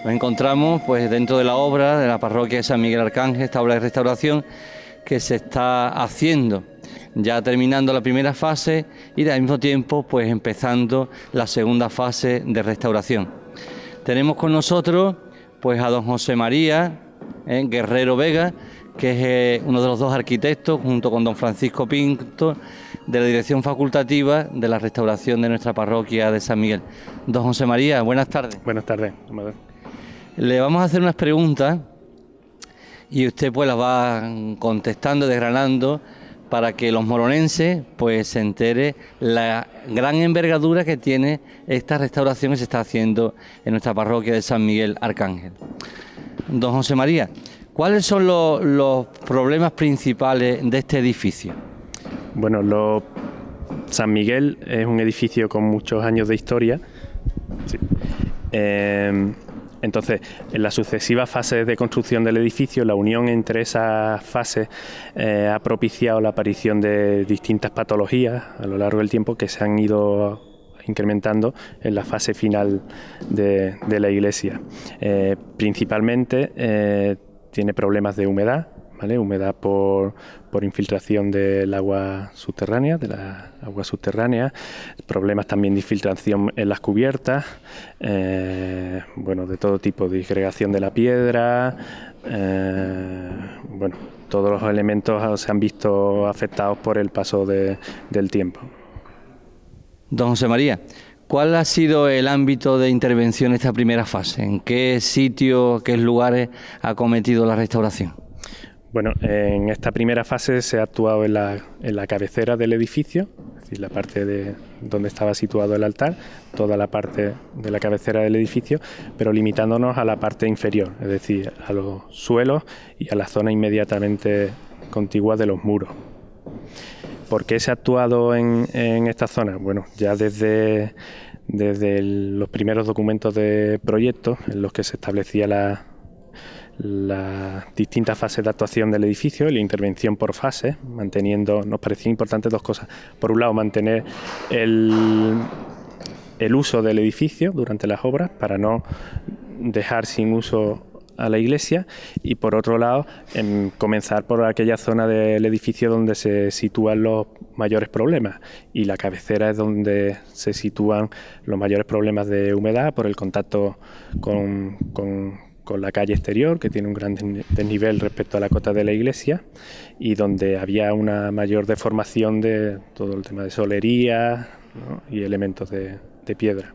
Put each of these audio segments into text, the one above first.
Nos encontramos pues dentro de la obra de la parroquia de San Miguel Arcángel, esta obra de restauración que se está haciendo, ya terminando la primera fase y al mismo tiempo pues empezando la segunda fase de restauración. Tenemos con nosotros pues a don José María Guerrero Vega, que es uno de los dos arquitectos, junto con don Francisco Pinto, de la Dirección Facultativa de la Restauración de nuestra parroquia de San Miguel. Don José María, buenas tardes. Buenas tardes, Amador. Le vamos a hacer unas preguntas y usted pues las va contestando, desgranando, para que los moronenses pues se entere la gran envergadura que tiene esta restauración que se está haciendo en nuestra parroquia de San Miguel Arcángel. Don José María, ¿cuáles son los problemas principales de este edificio? Bueno, San Miguel es un edificio con muchos años de historia. Sí. Entonces, en las sucesivas fases de construcción del edificio, la unión entre esas fases ha propiciado la aparición de distintas patologías a lo largo del tiempo que se han ido incrementando en la fase final de la iglesia. Principalmente tiene problemas de humedad, ¿vale? Humedad por infiltración del agua subterránea, problemas también de infiltración en las cubiertas, bueno, de todo tipo, de disgregación de la piedra, bueno, todos los elementos se han visto afectados por el paso del tiempo. Don José María, ¿cuál ha sido el ámbito de intervención en esta primera fase? ¿En qué sitios, qué lugares ha cometido la restauración? Bueno, en esta primera fase se ha actuado en la cabecera del edificio, es decir, la parte de donde estaba situado el altar, toda la parte de la cabecera del edificio, pero limitándonos a la parte inferior, es decir, a los suelos y a la zona inmediatamente contigua de los muros. ¿Por qué se ha actuado en esta zona? Bueno, ya desde los primeros documentos de proyecto en los que se establecía las distintas fases de actuación del edificio, la intervención por fases, nos parecía importante dos cosas. Por un lado, mantener el uso del edificio durante las obras para no dejar sin uso a la iglesia, y por otro lado comenzar por aquella zona del edificio donde se sitúan los mayores problemas, y la cabecera es donde se sitúan los mayores problemas de humedad por el contacto con la calle exterior, que tiene un gran desnivel respecto a la cota de la iglesia, y donde había una mayor deformación de todo el tema de solería, ¿no? Y elementos de piedra.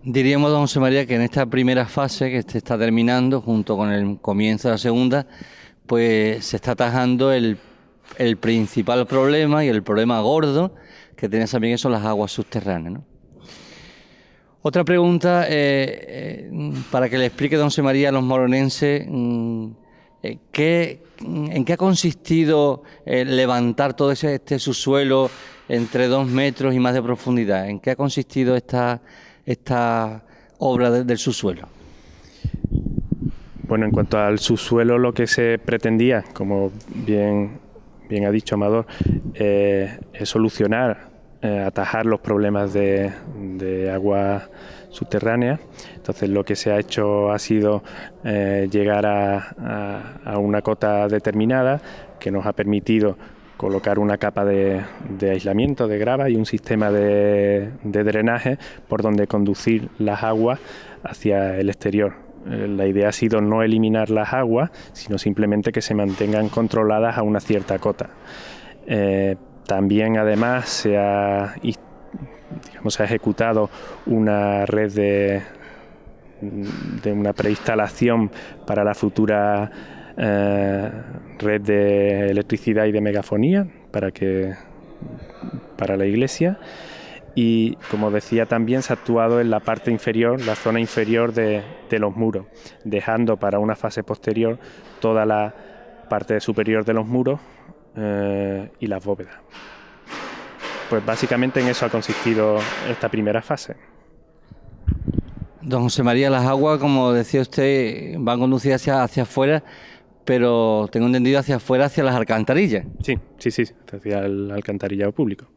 Diríamos, don José María, que en esta primera fase que se está terminando, junto con el comienzo de la segunda, pues se está atajando el principal problema y el problema gordo que tiene San Miguel, son las aguas subterráneas, ¿no? Otra pregunta, para que le explique don José María a los moronenses, ¿en qué ha consistido levantar todo este subsuelo entre 2 metros y más de profundidad? ¿En qué ha consistido esta obra del subsuelo? Bueno, en cuanto al subsuelo, lo que se pretendía, como bien ha dicho Amador, es solucionar, atajar los problemas de agua subterránea. Entonces lo que se ha hecho ha sido llegar a una cota determinada que nos ha permitido colocar una capa de aislamiento de grava y un sistema de drenaje por donde conducir las aguas hacia el exterior. La idea ha sido no eliminar las aguas, sino simplemente que se mantengan controladas a una cierta cota. También además se ha ejecutado una red de una preinstalación para la futura red de electricidad y de megafonía para la iglesia, y como decía, también se ha actuado en la parte inferior, la zona inferior de los muros, dejando para una fase posterior toda la parte superior de los muros y las bóvedas. Pues básicamente en eso ha consistido esta primera fase. Don José María, las aguas, como decía usted, van conducidas hacia afuera, pero tengo entendido hacia afuera, hacia las alcantarillas. Sí, hacia el alcantarillado público.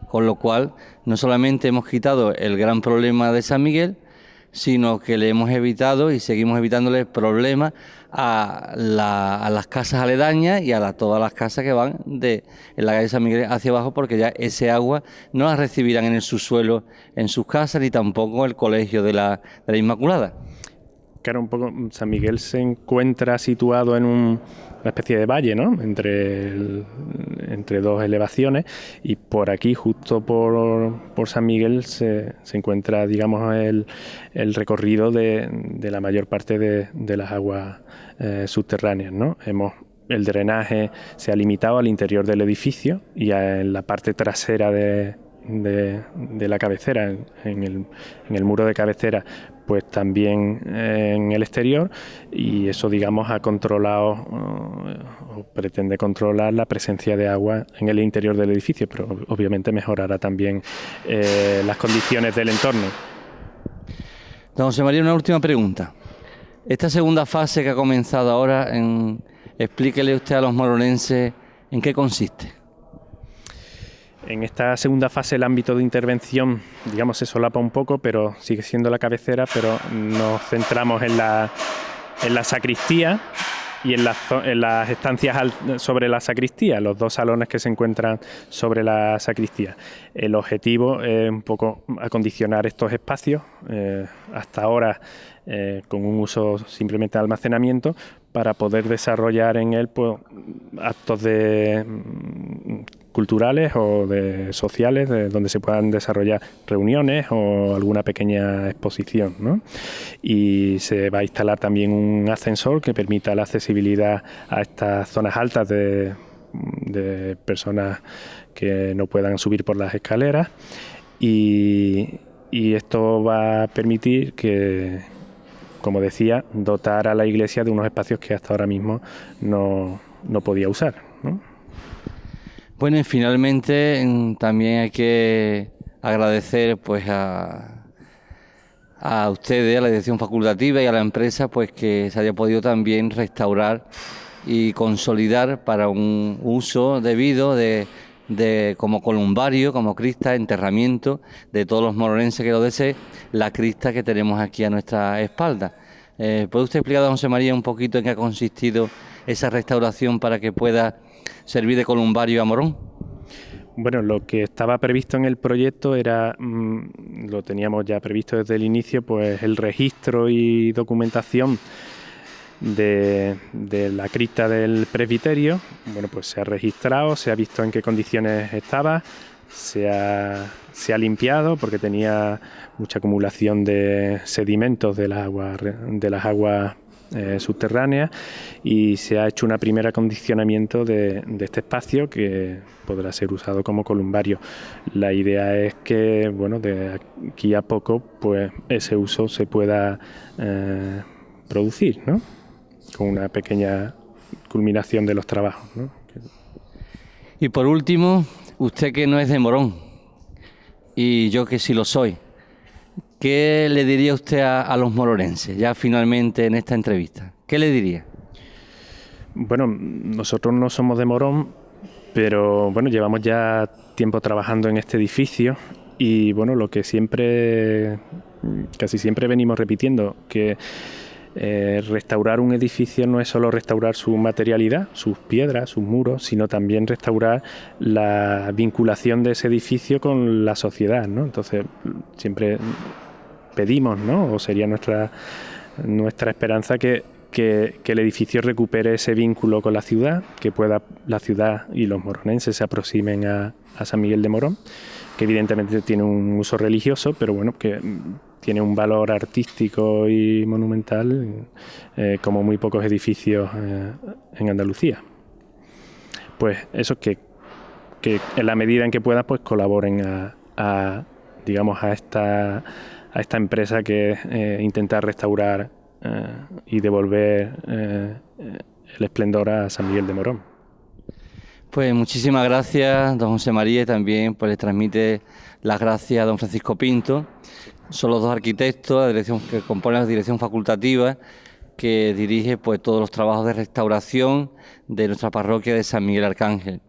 Con lo cual, no solamente hemos quitado el gran problema de San Miguel, sino que le hemos evitado y seguimos evitándole problemas a las casas aledañas y a todas las casas que van en la calle San Miguel hacia abajo, porque ya ese agua no la recibirán en el subsuelo en sus casas, ni tampoco el colegio de la Inmaculada. Claro, un poco San Miguel se encuentra situado en una especie de valle, ¿no? Entre dos elevaciones, y por aquí, justo por San Miguel, se encuentra, digamos, el recorrido de la mayor parte de las aguas subterráneas, ¿no? El drenaje se ha limitado al interior del edificio y en la parte trasera de la cabecera, en el muro de cabecera, pues también en el exterior, y eso, digamos, ha controlado o pretende controlar la presencia de agua en el interior del edificio, pero obviamente mejorará también las condiciones del entorno. Don José María, una última pregunta. Esta segunda fase que ha comenzado ahora, explíquele usted a los moronenses en qué consiste. En esta segunda fase el ámbito de intervención, digamos, se solapa un poco, pero sigue siendo la cabecera, pero nos centramos en la sacristía y en las estancias sobre la sacristía, los dos salones que se encuentran sobre la sacristía. El objetivo es un poco acondicionar estos espacios, hasta ahora con un uso simplemente de almacenamiento, para poder desarrollar en él, pues, actos culturales o sociales, donde se puedan desarrollar reuniones o alguna pequeña exposición, ¿no? Y se va a instalar también un ascensor que permita la accesibilidad a estas zonas altas de personas que no puedan subir por las escaleras, y esto va a permitir que, como decía, dotar a la iglesia de unos espacios que hasta ahora mismo no podía usar, ¿no? Bueno, y finalmente también hay que agradecer, pues, a ustedes, a la dirección facultativa y a la empresa, pues, que se haya podido también restaurar y consolidar para un uso debido como columbario, como crista, enterramiento de todos los moronenses que lo deseen, la crista que tenemos aquí a nuestra espalda. ¿Puede usted explicar, don José María, un poquito en qué ha consistido esa restauración para que pueda servir de columbario a Morón? Bueno, lo que estaba previsto en el proyecto era, lo teníamos ya previsto desde el inicio, pues el registro y documentación de la cripta del presbiterio. Bueno, pues se ha registrado, se ha visto en qué condiciones estaba, se ha limpiado porque tenía mucha acumulación de sedimentos de las aguas subterráneas, y se ha hecho un primer acondicionamiento de este espacio que podrá ser usado como columbario. La idea es que, bueno, de aquí a poco, pues ese uso se pueda producir, ¿no? Con una pequeña culminación de los trabajos, ¿no? Y por último, usted que no es de Morón y yo que sí lo soy, ¿qué le diría usted a los moronenses ya finalmente en esta entrevista? ¿Qué le diría? Bueno, nosotros no somos de Morón, pero bueno, llevamos ya tiempo trabajando en este edificio, y bueno, lo que casi siempre venimos repitiendo, que restaurar un edificio no es solo restaurar su materialidad, sus piedras, sus muros, sino también restaurar la vinculación de ese edificio con la sociedad, ¿no? Entonces, siempre pedimos, ¿no? O sería nuestra esperanza que el edificio recupere ese vínculo con la ciudad, que pueda la ciudad y los moronenses se aproximen a San Miguel de Morón, que evidentemente tiene un uso religioso, pero bueno, que tiene un valor artístico y monumental como muy pocos edificios en Andalucía. Pues eso, que en la medida en que puedan, pues colaboren a esta empresa que intenta restaurar y devolver el esplendor a San Miguel de Morón. Pues muchísimas gracias, don José María, y también pues le transmite las gracias a don Francisco Pinto. Son los dos arquitectos, la dirección que compone la dirección facultativa, que dirige pues todos los trabajos de restauración de nuestra parroquia de San Miguel Arcángel.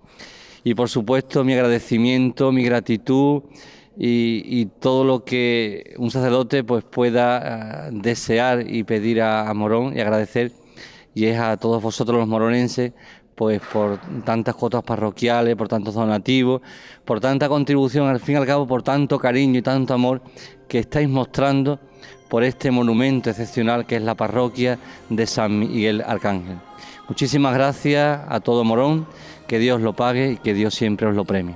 Y por supuesto mi agradecimiento, mi gratitud y todo lo que un sacerdote pues pueda desear y pedir a Morón y agradecer, y es a todos vosotros los moronenses pues por tantas cuotas parroquiales, por tantos donativos, por tanta contribución, al fin y al cabo por tanto cariño y tanto amor que estáis mostrando por este monumento excepcional que es la parroquia de San Miguel Arcángel. Muchísimas gracias a todo Morón, que Dios lo pague y que Dios siempre os lo premie.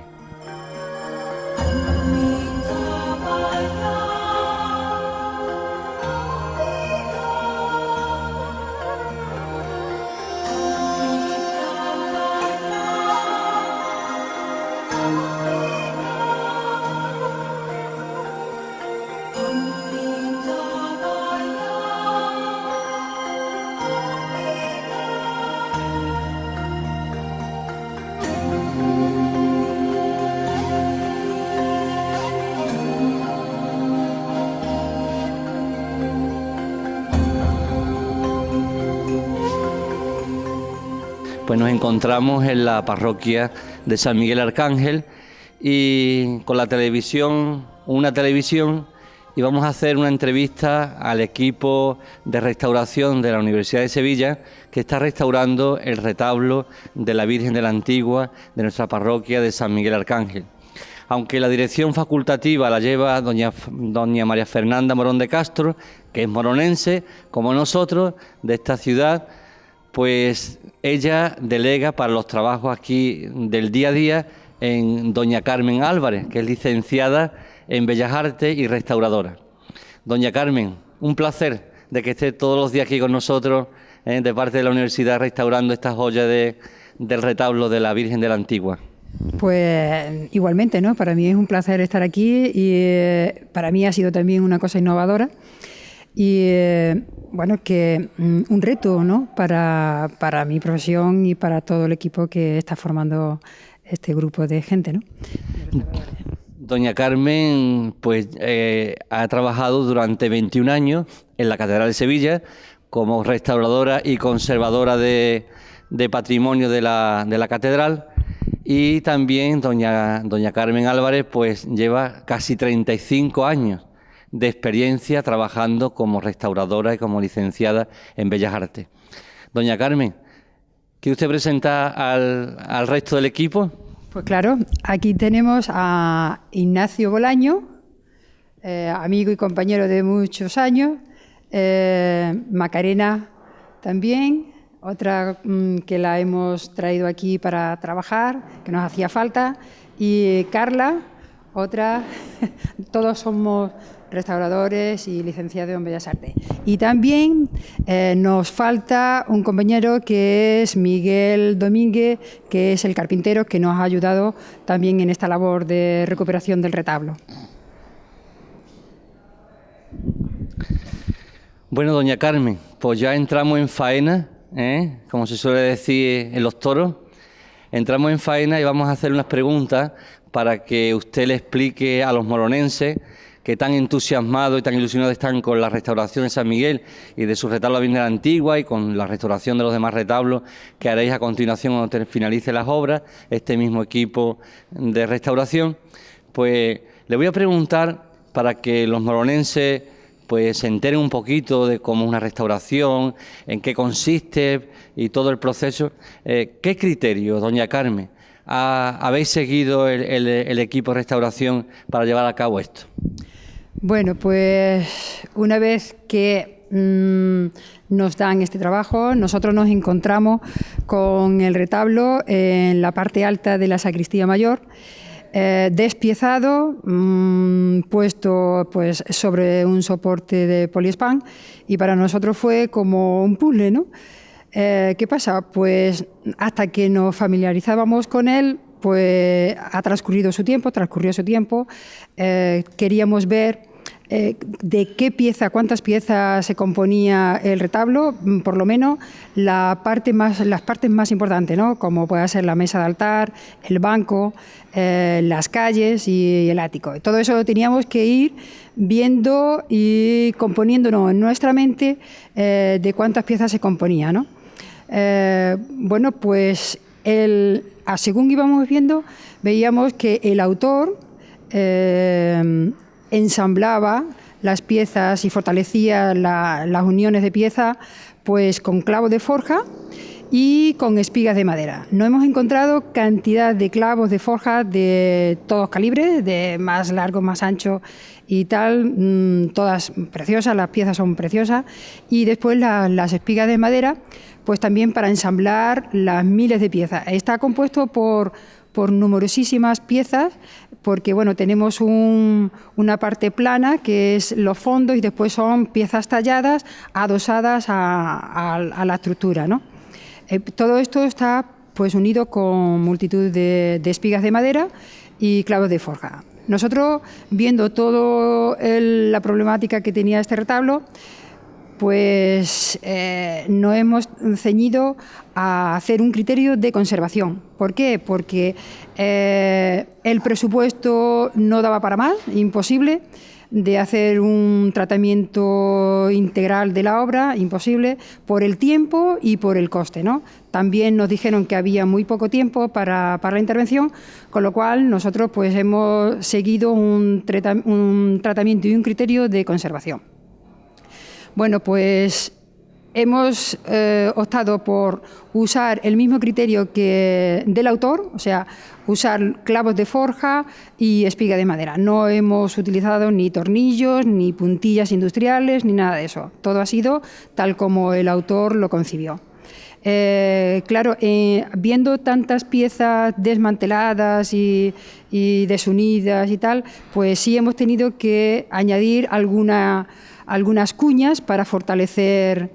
Pues nos encontramos en la parroquia de San Miguel Arcángel y con la televisión, y vamos a hacer una entrevista al equipo de restauración de la Universidad de Sevilla que está restaurando el retablo de la Virgen de la Antigua de nuestra parroquia de San Miguel Arcángel. Aunque la dirección facultativa la lleva doña María Fernanda Morón de Castro, que es moronense, como nosotros, de esta ciudad, pues ella delega para los trabajos aquí del día a día en doña Carmen Álvarez, que es licenciada en Bellas Artes y restauradora. Doña Carmen, un placer de que esté todos los días aquí con nosotros, de parte de la universidad, restaurando esta joya del retablo de la Virgen de la Antigua. Pues igualmente, ¿no? Para mí es un placer estar aquí y para mí ha sido también una cosa innovadora. Y bueno, que un reto, ¿no? para mi profesión y para todo el equipo que está formando este grupo de gente, ¿no? Doña Carmen pues ha trabajado durante 21 años en la Catedral de Sevilla como restauradora y conservadora de patrimonio de la catedral, y también doña Carmen Álvarez pues lleva casi 35 años de experiencia trabajando como restauradora y como licenciada en Bellas Artes. Doña Carmen, ¿quiere usted presentar al resto del equipo? Pues claro, aquí tenemos a Ignacio Bolaño, amigo y compañero de muchos años, Macarena también, otra que la hemos traído aquí para trabajar, que nos hacía falta, y Carla, otra, todos somos restauradores y licenciados en Bellas Artes. Y también nos falta un compañero que es Miguel Domínguez, que es el carpintero que nos ha ayudado también en esta labor de recuperación del retablo. Bueno, doña Carmen, pues ya entramos en faena, como se suele decir en los toros. Entramos en faena y vamos a hacer unas preguntas para que usted le explique a los moronenses que tan entusiasmados y tan ilusionados están con la restauración de San Miguel y de su retablo a la Virgen de la Antigua, y con la restauración de los demás retablos que haréis a continuación cuando finalice las obras, este mismo equipo de restauración. Pues le voy a preguntar, para que los moronenses pues se enteren un poquito de cómo es una restauración, en qué consiste y todo el proceso. ¿Qué criterio, doña Carmen, habéis seguido el equipo de restauración para llevar a cabo esto? Bueno, pues una vez que nos dan este trabajo, nosotros nos encontramos con el retablo en la parte alta de la sacristía mayor, despiezado, puesto pues sobre un soporte de poliespán, y para nosotros fue como un puzzle, ¿no? ¿Qué pasa? Pues hasta que nos familiarizábamos con él, pues transcurrió su tiempo, queríamos ver de qué pieza, cuántas piezas se componía el retablo, por lo menos las partes más importantes, ¿no? Como puede ser la mesa de altar, el banco, las calles y el ático. Todo eso lo teníamos que ir viendo y componiéndonos en nuestra mente de cuántas piezas se componía, ¿no? Bueno, pues según íbamos viendo, veíamos que el autor ensamblaba las piezas y fortalecía las uniones de pieza pues con clavos de forja y con espigas de madera. No hemos encontrado cantidad de clavos de forja de todos calibres, de más largos, más anchos y tal, todas preciosas, las piezas son preciosas, y después las espigas de madera, pues también para ensamblar las miles de piezas. Está compuesto por numerosísimas piezas, porque bueno, tenemos una parte plana que es los fondos y después son piezas talladas, adosadas a la estructura, ¿no? Todo esto está pues unido con multitud de espigas de madera y clavos de forja. Nosotros, viendo toda la problemática que tenía este retablo, pues nos hemos ceñido a hacer un criterio de conservación. ¿Por qué? Porque el presupuesto no daba para más, imposible, de hacer un tratamiento integral de la obra, imposible, por el tiempo y por el coste, ¿no? También nos dijeron que había muy poco tiempo para la intervención, con lo cual nosotros pues hemos seguido un tratamiento y un criterio de conservación. Bueno, pues hemos optado por usar el mismo criterio que del autor, o sea, usar clavos de forja y espiga de madera. No hemos utilizado ni tornillos, ni puntillas industriales, ni nada de eso. Todo ha sido tal como el autor lo concibió. Claro, viendo tantas piezas desmanteladas y desunidas y tal, pues sí hemos tenido que añadir algunas cuñas para fortalecer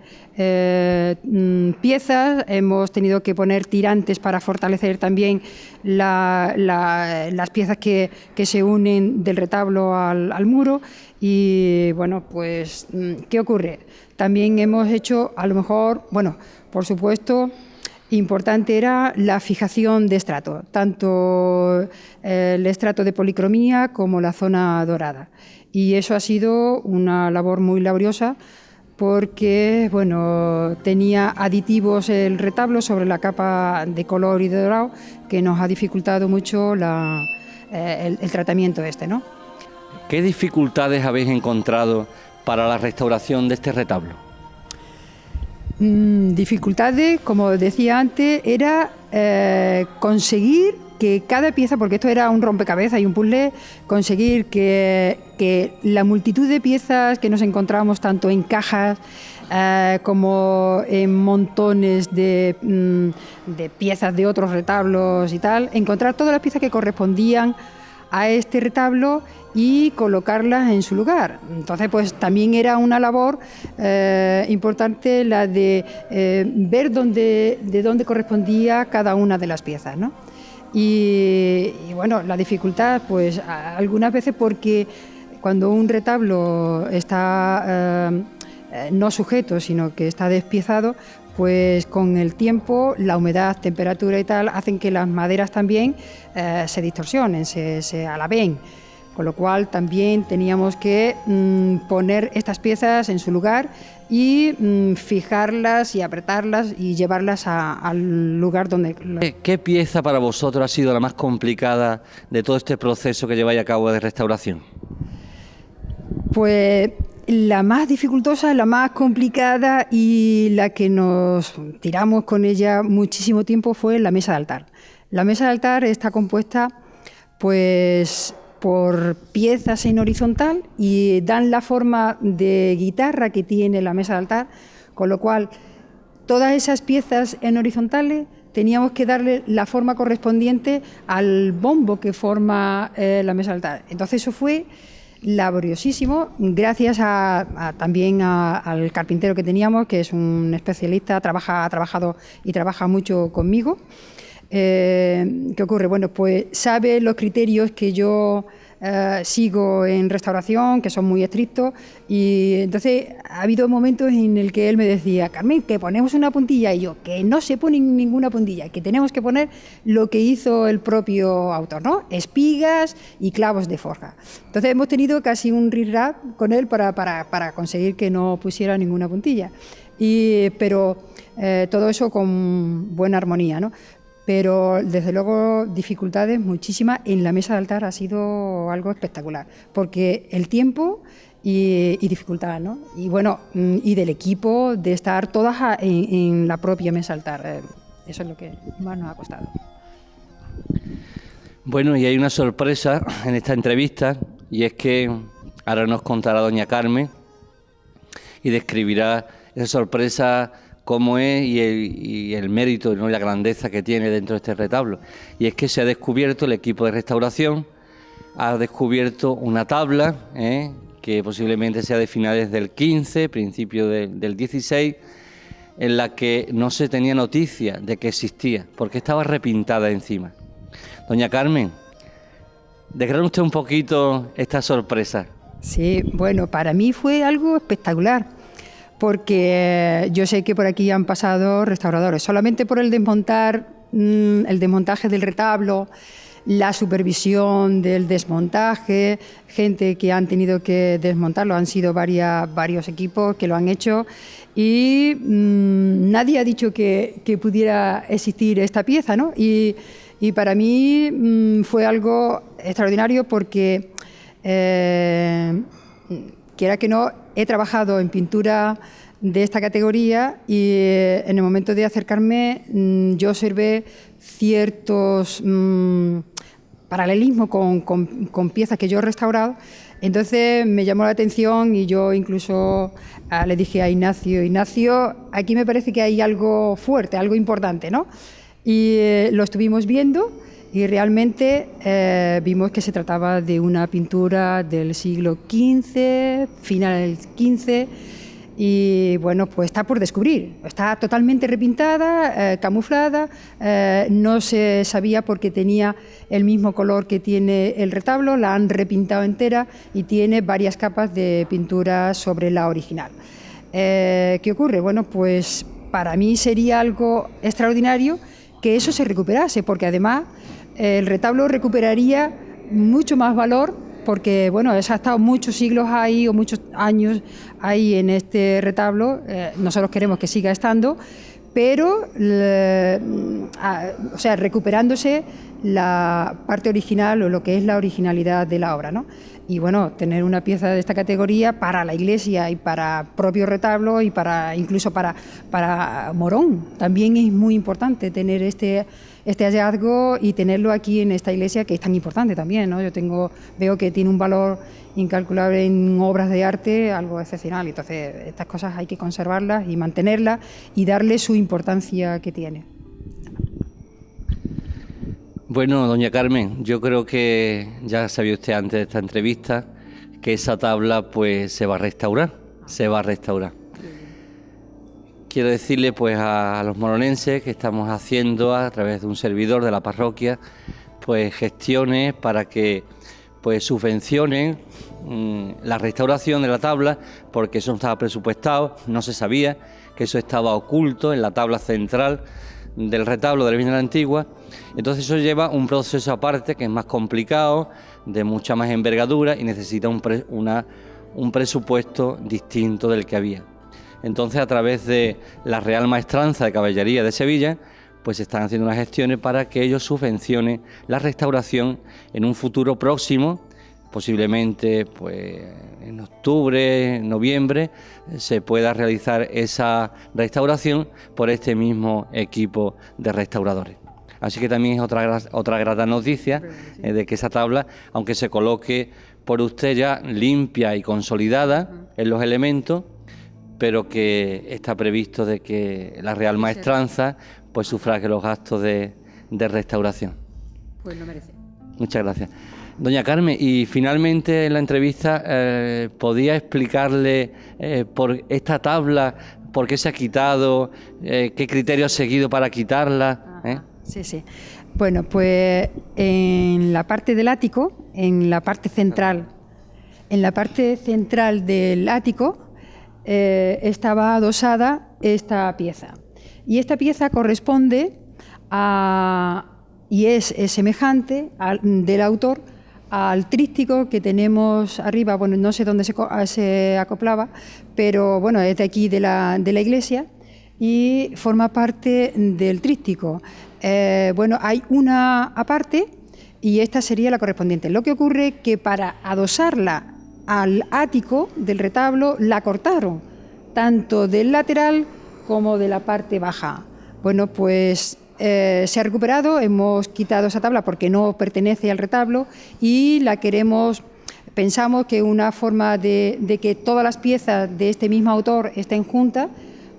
piezas. Hemos tenido que poner tirantes para fortalecer también las piezas que se unen del retablo al muro. Y bueno, pues, ¿qué ocurre? También hemos hecho, a lo mejor, bueno, por supuesto, importante era la fijación de estrato, tanto el estrato de policromía como la zona dorada. Y eso ha sido una labor muy laboriosa porque bueno, tenía aditivos el retablo sobre la capa de color y de dorado que nos ha dificultado mucho el tratamiento este, ¿no? ¿Qué dificultades habéis encontrado para la restauración de este retablo? Dificultades, como decía antes, era conseguir que cada pieza, porque esto era un rompecabezas y un puzzle, conseguir que la multitud de piezas que nos encontramos tanto en cajas como en montones de piezas de otros retablos y tal, encontrar todas las piezas que correspondían a este retablo y colocarlas en su lugar. Entonces, pues también era una labor importante la de ver de dónde correspondía cada una de las piezas, ¿no? Y bueno, la dificultad, pues algunas veces porque cuando un retablo está no sujeto, sino que está despiezado, pues con el tiempo, la humedad, temperatura y tal, hacen que las maderas también se distorsionen, se alaben. Con lo cual también teníamos que poner estas piezas en su lugar y fijarlas y apretarlas y llevarlas al lugar donde... ¿Qué pieza para vosotros ha sido la más complicada de todo este proceso que lleváis a cabo de restauración? Pues la más dificultosa, la más complicada y la que nos tiramos con ella muchísimo tiempo fue la mesa de altar. La mesa de altar está compuesta pues por piezas en horizontal y dan la forma de guitarra que tiene la mesa de altar, con lo cual todas esas piezas en horizontales teníamos que darle la forma correspondiente al bombo que forma la mesa de altar. Entonces eso fue laboriosísimo, gracias también al carpintero que teníamos, que es un especialista, ha trabajado y trabaja mucho conmigo. ¿Qué ocurre? Bueno, pues sabe los criterios que yo sigo en restauración, que son muy estrictos, y entonces ha habido momentos en el que él me decía: Carmen, que ponemos una puntilla, y yo, que no se pone ninguna puntilla, que tenemos que poner lo que hizo el propio autor, ¿no? Espigas y clavos de forja. Entonces hemos tenido casi un rirrap con él para conseguir que no pusiera ninguna puntilla, pero todo eso con buena armonía, ¿no? pero desde luego dificultades muchísimas. En la mesa de altar ha sido algo espectacular, porque el tiempo y dificultad, ¿no? Y bueno, y del equipo, de estar todas en la propia mesa de altar. Eso es lo que más nos ha costado. Bueno, y hay una sorpresa en esta entrevista, y es que ahora nos contará doña Carmen y describirá esa sorpresa, cómo es y el mérito, ¿no?, y la grandeza que tiene dentro de este retablo. Y es que se ha descubierto, el equipo de restauración ha descubierto una tabla, que posiblemente sea de finales del 15, principio del 16, en la que no se tenía noticia de que existía, porque estaba repintada encima. Doña Carmen, desgrane usted un poquito esta sorpresa. Sí, bueno, para mí fue algo espectacular, porque yo sé que por aquí han pasado restauradores, solamente por el desmontaje del retablo, la supervisión del desmontaje, gente que han tenido que desmontarlo, han sido varios equipos que lo han hecho, y nadie ha dicho que pudiera existir esta pieza, ¿no? Y para mí fue algo extraordinario porque, quiera que no, he trabajado en pintura de esta categoría y en el momento de acercarme yo observé ciertos paralelismos con piezas que yo he restaurado. Entonces me llamó la atención y yo incluso le dije a Ignacio, aquí me parece que hay algo fuerte, algo importante, ¿no? Y lo estuvimos viendo y realmente vimos que se trataba de una pintura del siglo XV, final del XV, y bueno, pues está por descubrir, está totalmente repintada, camuflada, no se sabía porque tenía el mismo color que tiene el retablo, la han repintado entera y tiene varias capas de pintura sobre la original. ¿Qué ocurre? Bueno, pues para mí sería algo extraordinario que eso se recuperase, porque además el retablo recuperaría mucho más valor, porque bueno, eso ha estado muchos siglos ahí o muchos años ahí en este retablo. Nosotros queremos que siga estando, pero o sea, recuperándose la parte original o lo que es la originalidad de la obra, ¿no? Y bueno, tener una pieza de esta categoría para la iglesia y para propio retablo y incluso para Morón también es muy importante tener este hallazgo y tenerlo aquí en esta iglesia, que es tan importante también, ¿no? Veo que tiene un valor incalculable en obras de arte, algo excepcional. Entonces estas cosas hay que conservarlas y mantenerlas y darle su importancia que tiene. Bueno, doña Carmen, yo creo que ya sabía usted antes de esta entrevista que esa tabla pues se va a restaurar, Quiero decirle pues a los moronenses que estamos haciendo a través de un servidor de la parroquia pues gestiones para que pues subvencionen la restauración de la tabla, porque eso no estaba presupuestado, no se sabía que eso estaba oculto en la tabla central del retablo de la Virgen de la Antigua. Entonces eso lleva un proceso aparte que es más complicado, de mucha más envergadura y necesita un presupuesto distinto del que había. Entonces, a través de la Real Maestranza de Caballería de Sevilla, pues se están haciendo unas gestiones para que ellos subvencionen la restauración en un futuro próximo, posiblemente pues en octubre, noviembre, se pueda realizar esa restauración por este mismo equipo de restauradores. Así que también es otra grata noticia de que esa tabla, aunque se coloque por usted ya limpia y consolidada en los elementos, pero que está previsto de que la Real Maestranza pues sufrague los gastos de restauración. Pues lo merece. Muchas gracias. Doña Carmen, y finalmente en la entrevista, ¿podía explicarle por esta tabla, por qué se ha quitado, qué criterio ha seguido para quitarla? Sí. Bueno, pues en la parte del ático, en la parte central del ático, estaba adosada esta pieza. Y esta pieza corresponde y es semejante del autor al tríptico que tenemos arriba. Bueno, no sé dónde se acoplaba, pero bueno, es de aquí de la iglesia. y forma parte del tríptico. Bueno, hay una aparte y esta sería la correspondiente. Lo que ocurre es que para adosarla al ático del retablo la cortaron, tanto del lateral como de la parte baja. Bueno, pues se ha recuperado, hemos quitado esa tabla porque no pertenece al retablo y la queremos, pensamos que una forma de que todas las piezas de este mismo autor estén juntas,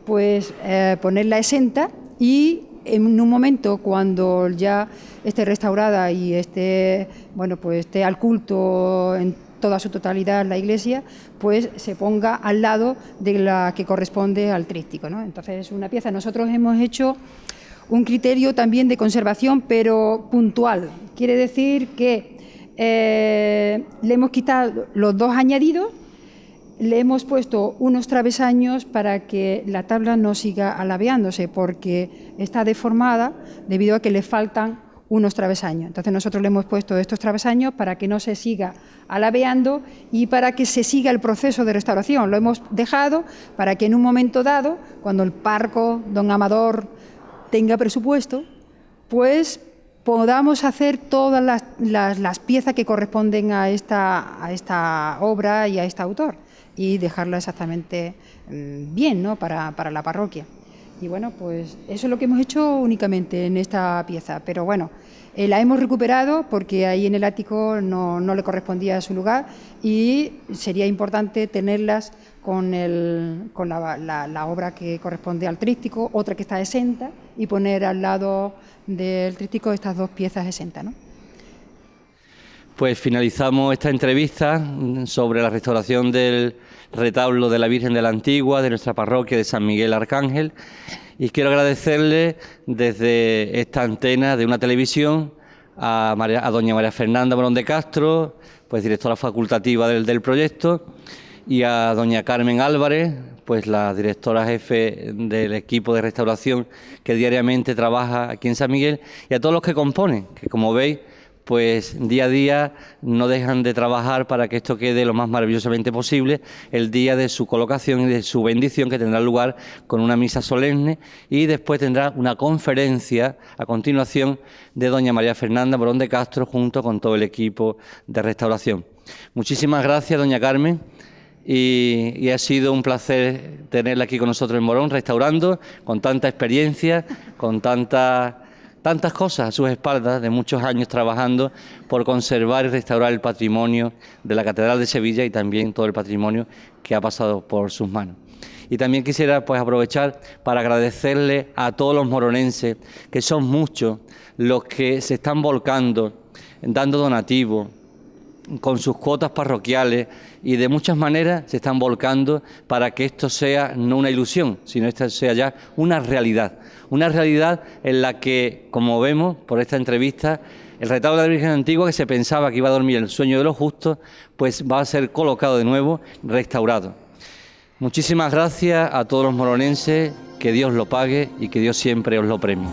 pues ponerla exenta y en un momento cuando ya esté restaurada y esté, bueno, pues esté al culto en toda su totalidad la iglesia, pues se ponga al lado de la que corresponde al tríptico, ¿no? Entonces es una pieza, nosotros hemos hecho un criterio también de conservación, pero puntual. Quiere decir que le hemos quitado los dos añadidos, le hemos puesto unos travesaños para que la tabla no siga alabeándose, porque está deformada debido a que le faltan unos travesaños. Entonces nosotros le hemos puesto estos travesaños para que no se siga alabeando y para que se siga el proceso de restauración. Lo hemos dejado para que en un momento dado, cuando el párroco, don Amador, tenga presupuesto, pues podamos hacer todas las piezas que corresponden a esta obra y a este autor y dejarla exactamente bien, ¿no? para la parroquia. Y bueno, pues eso es lo que hemos hecho únicamente en esta pieza, pero bueno, la hemos recuperado porque ahí en el ático no le correspondía a su lugar y sería importante tenerlas con la obra que corresponde al tríptico, otra que está exenta, y poner al lado del tríptico estas dos piezas exentas, ¿no? Pues finalizamos esta entrevista sobre la restauración del retablo de la Virgen de la Antigua de nuestra parroquia de San Miguel Arcángel, y quiero agradecerle desde esta antena de una televisión a doña María Fernanda Morón de Castro, pues directora facultativa del proyecto, y a doña Carmen Álvarez, pues la directora jefe del equipo de restauración que diariamente trabaja aquí en San Miguel, y a todos los que componen, que como veis, pues día a día no dejan de trabajar para que esto quede lo más maravillosamente posible el día de su colocación y de su bendición, que tendrá lugar con una misa solemne, y después tendrá una conferencia a continuación de doña María Fernanda Morón de Castro junto con todo el equipo de restauración. Muchísimas gracias, doña Carmen. Y ha sido un placer tenerla aquí con nosotros en Morón, restaurando, con tanta experiencia, con tantas cosas a sus espaldas, de muchos años trabajando por conservar y restaurar el patrimonio de la Catedral de Sevilla y también todo el patrimonio que ha pasado por sus manos. Y también quisiera pues aprovechar para agradecerle a todos los moronenses, que son muchos los que se están volcando, dando donativos, con sus cuotas parroquiales, y de muchas maneras se están volcando para que esto sea no una ilusión, sino esto sea ya una realidad en la que, como vemos por esta entrevista, el retablo de la Virgen Antigua, que se pensaba que iba a dormir el sueño de los justos, pues va a ser colocado de nuevo, restaurado. Muchísimas gracias a todos los moronenses, que Dios lo pague y que Dios siempre os lo premie.